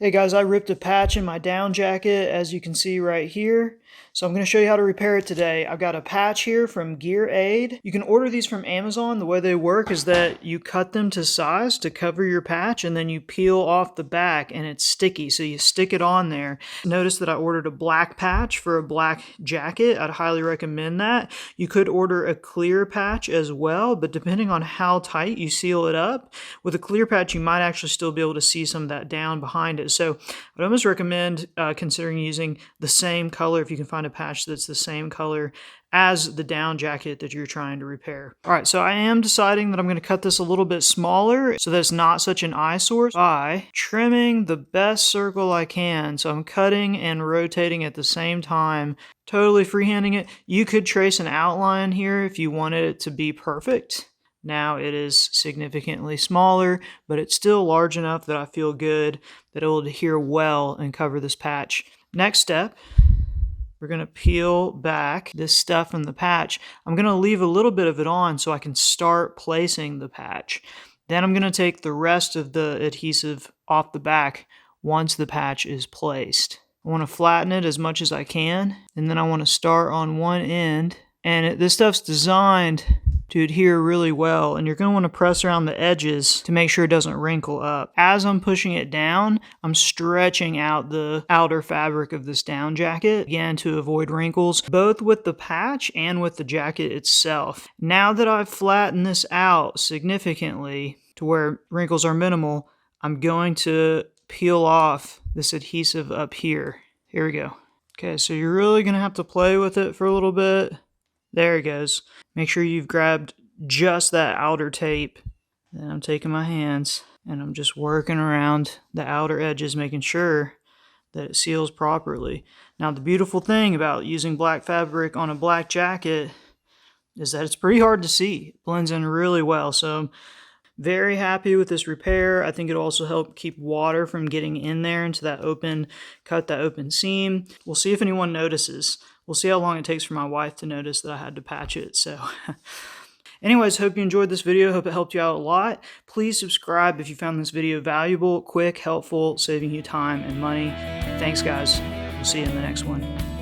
Hey guys, I ripped a patch in my down jacket, as you can see right here. So I'm going to show you how to repair it today. I've got a patch here from Gear Aid. You can order these from Amazon. The way they work is that you cut them to size to cover your patch, and then you peel off the back and it's sticky, so you stick it on there. Notice that I ordered a black patch for a black jacket. I'd highly recommend that. You could order a clear patch as well, but depending on how tight you seal it up, with a clear patch you might actually still be able to see some of that down behind it. So I'd almost recommend considering using the same color if you can find a patch that's the same color as the down jacket that you're trying to repair. All right, so I am deciding that I'm going to cut this a little bit smaller so that it's not such an eyesore by trimming the best circle I can. So I'm cutting and rotating at the same time, totally freehanding it. You could trace an outline here if you wanted it to be perfect. Now it is significantly smaller, but it's still large enough that I feel good that it will adhere well and cover this patch. Next step, we're going to peel back this stuff from the patch. I'm going to leave a little bit of it on so I can start placing the patch. Then I'm going to take the rest of the adhesive off the back once the patch is placed. I want to flatten it as much as I can, and then I want to start on one end. And this stuff's designed to adhere really well, and you're going to want to press around the edges to make sure it doesn't wrinkle up. As I'm pushing it down, I'm stretching out the outer fabric of this down jacket, again to avoid wrinkles, both with the patch and with the jacket itself. Now that I've flattened this out significantly to where wrinkles are minimal, I'm going to peel off this adhesive up here. Here we go. Okay, so you're really going to have to play with it for a little bit. There it goes. Make sure you've grabbed just that outer tape. Then I'm taking my hands and I'm just working around the outer edges, making sure that it seals properly. Now, the beautiful thing about using black fabric on a black jacket is that it's pretty hard to see. It blends in really well. So I'm very happy with this repair. I think it'll also help keep water from getting in there into that open cut, that open seam. We'll see if anyone notices. We'll see how long it takes for my wife to notice that I had to patch it. So anyways, hope you enjoyed this video. Hope it helped you out a lot. Please subscribe if you found this video valuable, quick, helpful, saving you time and money. Thanks, guys. We'll see you in the next one.